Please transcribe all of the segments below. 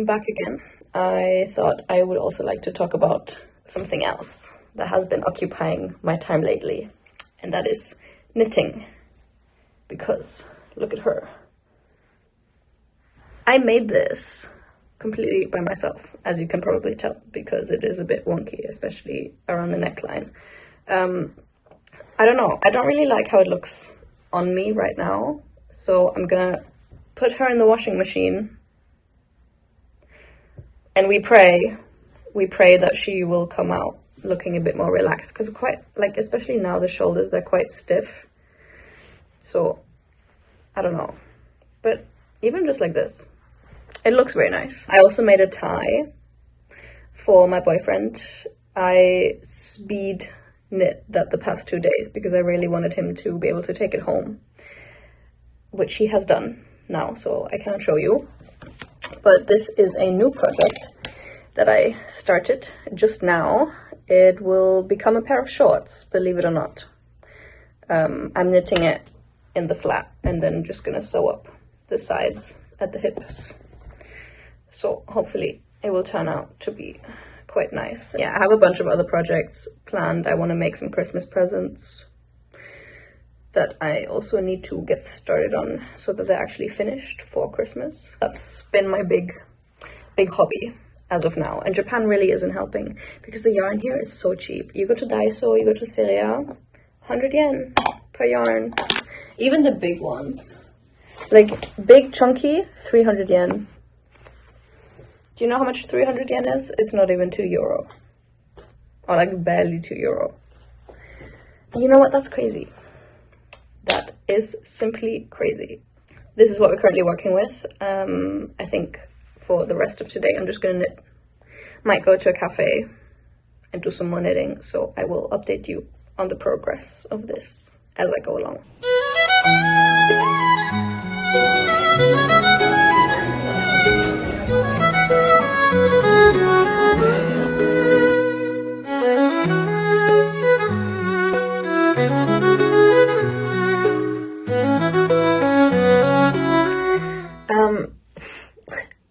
I'm back again. I thought I would also like to talk about something else that has been occupying my time lately, and that is knitting. Because look at her. I made this completely by myself, as you can probably tell, because it is a bit wonky, especially around the neckline. I don't know, I don't really like how it looks on me right now, so I'm gonna put her in the washing machine, and we pray that she will come out looking a bit more relaxed, because quite, like, especially now the shoulders, they're quite stiff, so I don't know, but even just like this, it looks very nice. I also made a tie for my boyfriend. I speed knit that the past 2 days because I really wanted him to be able to take it home, which he has done now, so I cannot show you. But this is a new project that I started just now. It will become a pair of shorts, believe it or not. I'm knitting it in the flat and then just gonna sew up the sides at the hips. So hopefully it will turn out to be quite nice. Yeah, I have a bunch of other projects planned. I want to make some Christmas presents that I also need to get started on so that they're actually finished for Christmas. That's been my big hobby as of now. And Japan really isn't helping because the yarn here is so cheap. You go to Daiso, you go to Seria, 100 yen per yarn. Even the big ones, like big chunky, 300 yen. Do you know how much 300 yen is? It's not even €2. Or like barely €2. You know what? That's crazy. That is simply crazy. This is what we're currently working with. I think for the rest of today, I'm just gonna knit. Might go to a cafe and do some more knitting. So I will update you on the progress of this as I go along.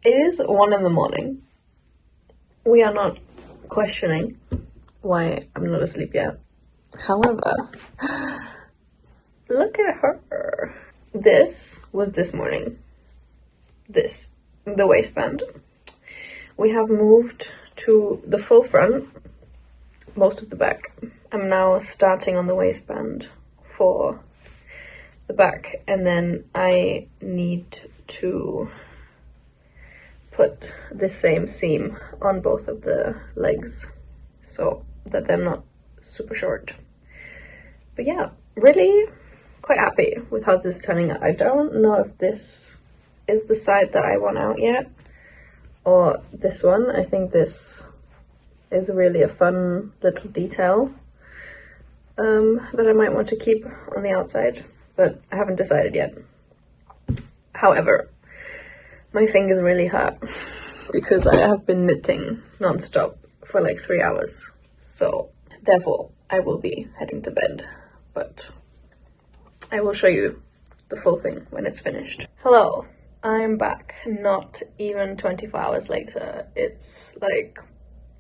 It is 1 a.m. We are not questioning why I'm not asleep yet. However, look at her. This was this morning. The waistband. We have moved to the full front, most of the back. I'm now starting on the waistband for the back, and then I need to put the same seam on both of the legs so that they're not super short. But yeah, really quite happy with how this is turning out. I don't know if this is the side that I want out yet or this one. I think this is really a fun little detail that I might want to keep on the outside, but I haven't decided yet. However, my fingers really hurt because I have been knitting non-stop for like 3 hours. So therefore I will be heading to bed, but I will show you the full thing when it's finished. Hello, I'm back. Not even 24 hours later. It's like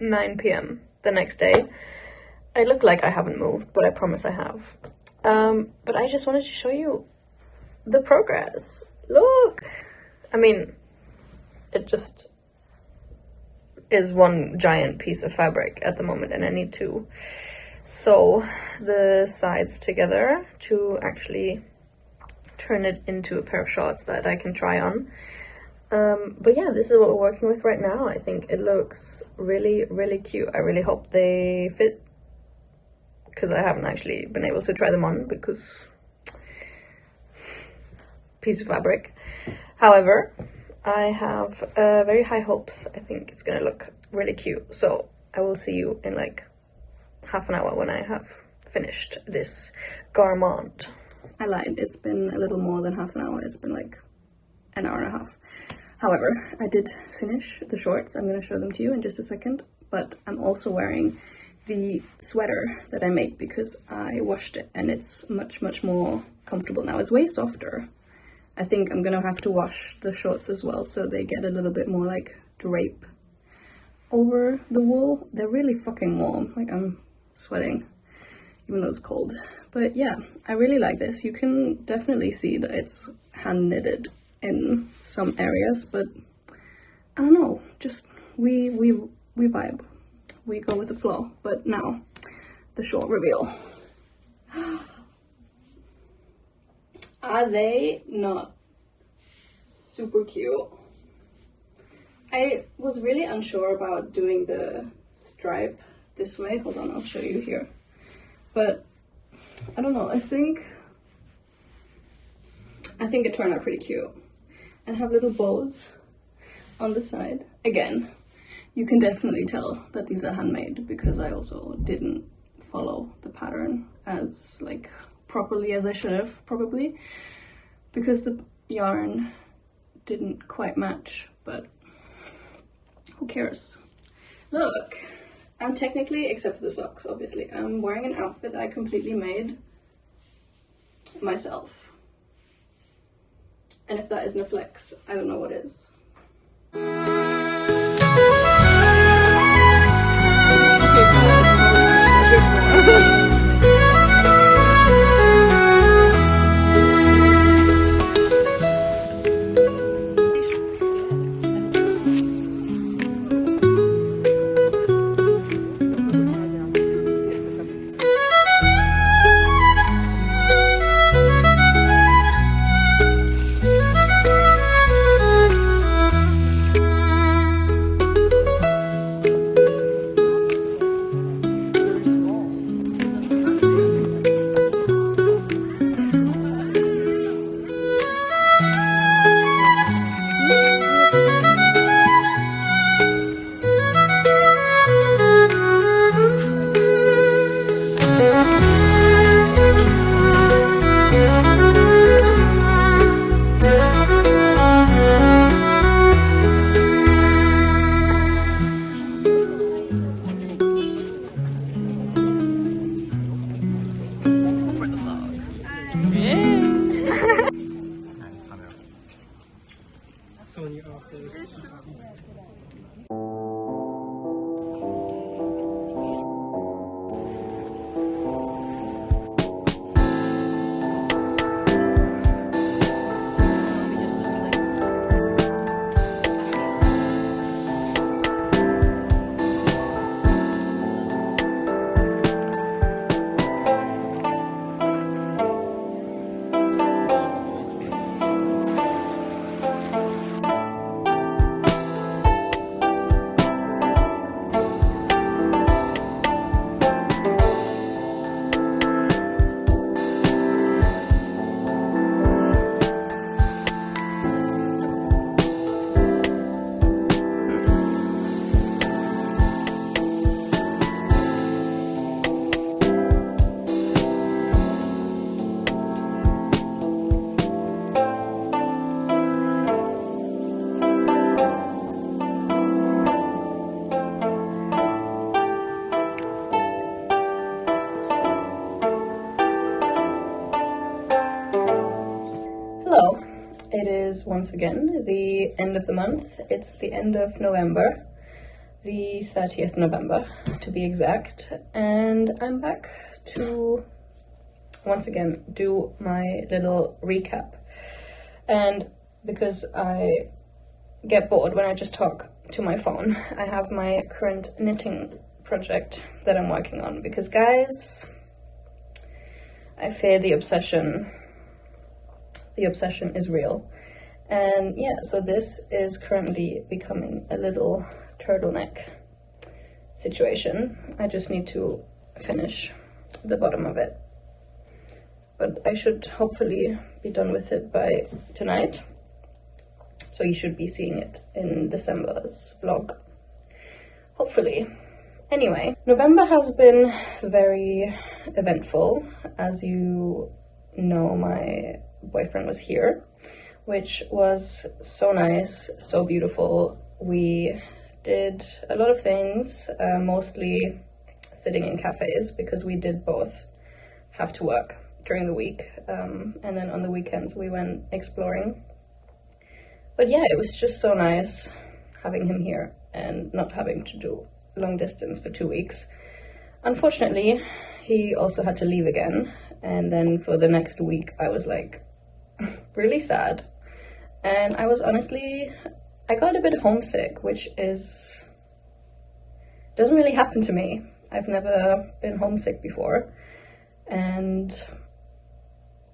9 p.m. the next day. I look like I haven't moved, but I promise I have. But I just wanted to show you the progress. Look! I mean, it just is one giant piece of fabric at the moment, and I need to sew the sides together to actually turn it into a pair of shorts that I can try on. But yeah, this is what we're working with right now. I think it looks really, really cute. I really hope they fit, because I haven't actually been able to try them on because piece of fabric. However, I have very high hopes. I think it's gonna look really cute. So I will see you in like half an hour when I have finished this garment. I lied, it's been a little more than half an hour. It's been like an hour and a half. However, I did finish the shorts. I'm gonna show them to you in just a second, but I'm also wearing the sweater that I made because I washed it and it's much, much more comfortable now. It's way softer. I think I'm gonna have to wash the shorts as well so they get a little bit more like drape over the wool. They're really fucking warm, like I'm sweating even though it's cold. But yeah, I really like this. You can definitely see that it's hand knitted in some areas, but I don't know, just we vibe, we go with the flow. But now the short reveal. Are they not super cute? I was really unsure about doing the stripe this way. Hold on, I'll show you here. But I don't know, I think it turned out pretty cute. And have little bows on the side. Again, you can definitely tell that these are handmade because I also didn't follow the pattern as like properly as I should have, probably, because the yarn didn't quite match, but who cares? Look, I'm technically, except for the socks, obviously, I'm wearing an outfit that I completely made myself. And if that isn't a flex, I don't know what is. Hello, it is once again the end of the month. It's the end of November, the 30th November to be exact, and I'm back to once again do my little recap. And because I get bored when I just talk to my phone, I have my current knitting project that I'm working on, because guys, I fear the obsession is real. And yeah, so this is currently becoming a little turtleneck situation. I just need to finish the bottom of it, but I should hopefully be done with it by tonight, so you should be seeing it in December's vlog, hopefully. Anyway, November has been very eventful. As you know, my boyfriend was here, which was so nice, so beautiful. We did a lot of things, mostly sitting in cafes, because we did both have to work during the week, and then on the weekends we went exploring. But yeah, it was just so nice having him here and not having to do long distance for 2 weeks. Unfortunately, he also had to leave again, and then for the next week I was like really sad, and I got a bit homesick, which doesn't really happen to me. I've never been homesick before, and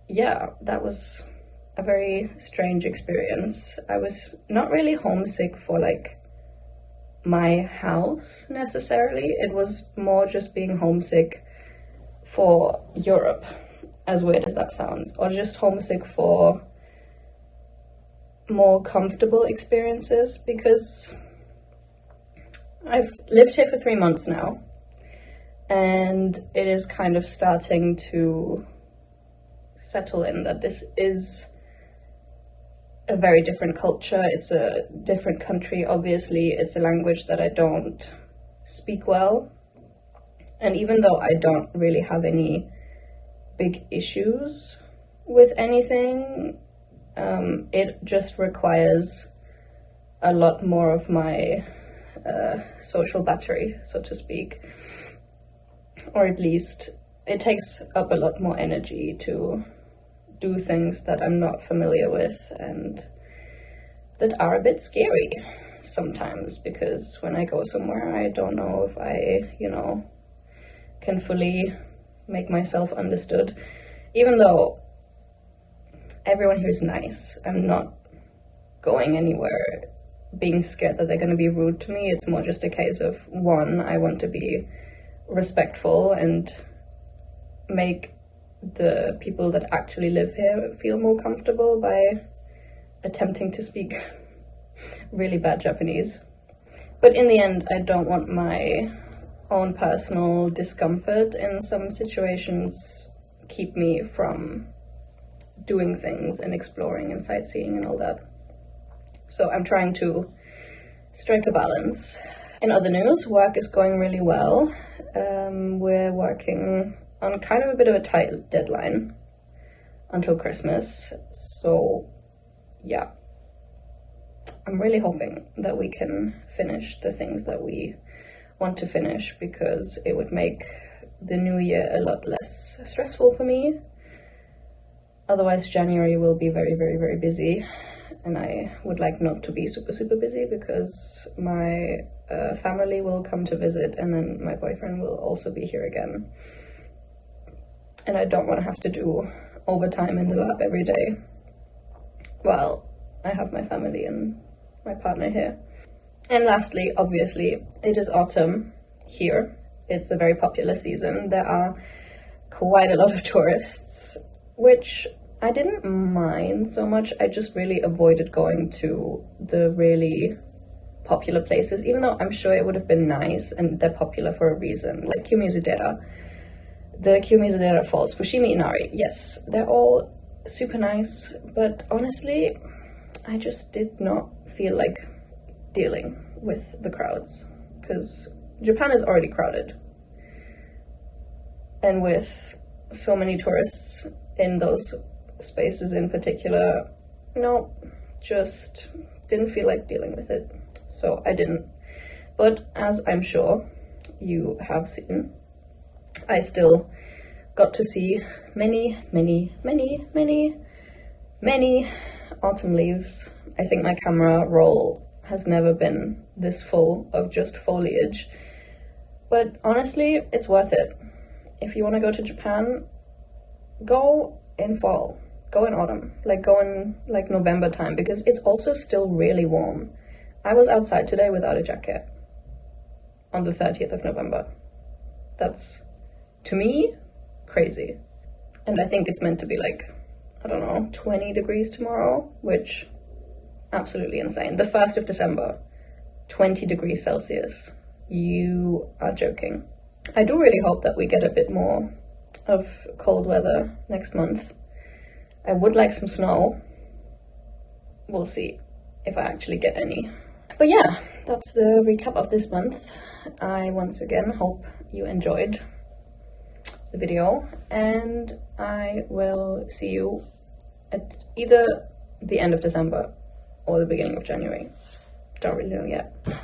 yeah, that was a very strange experience. I was not really homesick for like my house necessarily. It was more just being homesick for Europe, as weird as that sounds, or just homesick for more comfortable experiences, because I've lived here for 3 months now, and it is kind of starting to settle in that this is a very different culture. It's a different country, obviously. It's a language that I don't speak well. And even though I don't really have any big issues with anything, it just requires a lot more of my social battery, so to speak. Or at least it takes up a lot more energy to do things that I'm not familiar with and that are a bit scary sometimes, because when I go somewhere I don't know if I, can fully make myself understood. Even though everyone here is nice, I'm not going anywhere being scared that they're going to be rude to me. It's more just a case of, one, I want to be respectful and make the people that actually live here feel more comfortable by attempting to speak really bad Japanese. But in the end, I don't want my own personal discomfort in some situations keep me from doing things and exploring and sightseeing and all that. So I'm trying to strike a balance. In other news, work is going really well. We're working on kind of a bit of a tight deadline until Christmas. So yeah, I'm really hoping that we can finish the things that we want to finish, because it would make the new year a lot less stressful for me. Otherwise, January will be very, very, very busy, and I would like not to be super, super busy, because my family will come to visit, and then my boyfriend will also be here again. And I don't want to have to do overtime in the lab every day. Well, I have my family and my partner here. And lastly, obviously, it is autumn here. It's a very popular season. There are quite a lot of tourists, which I didn't mind so much. I just really avoided going to the really popular places, even though I'm sure it would have been nice, and they're popular for a reason, like Kiyomizu-dera, the Kiyomizu-dera Falls, Fushimi Inari. Yes, they're all super nice, but honestly, I just did not feel like dealing with the crowds, because Japan is already crowded, and with so many tourists in those spaces in particular, no, just didn't feel like dealing with it, so I didn't. But as I'm sure you have seen, I still got to see many, many, many, many, many autumn leaves. I think my camera roll has never been this full of just foliage, but honestly, it's worth it. If you want to go to Japan, go in fall, go in autumn, go in November time, because it's also still really warm. I was outside today without a jacket on the 30th of November. That's, to me, crazy. And I think it's meant to be 20 degrees tomorrow, which absolutely insane. The 1st of December, 20 degrees Celsius. You are joking. I do really hope that we get a bit more of cold weather next month. I would like some snow. We'll see if I actually get any. But yeah, that's the recap of this month. I once again hope you enjoyed the video, and I will see you at either the end of December or the beginning of January. don't really know yet.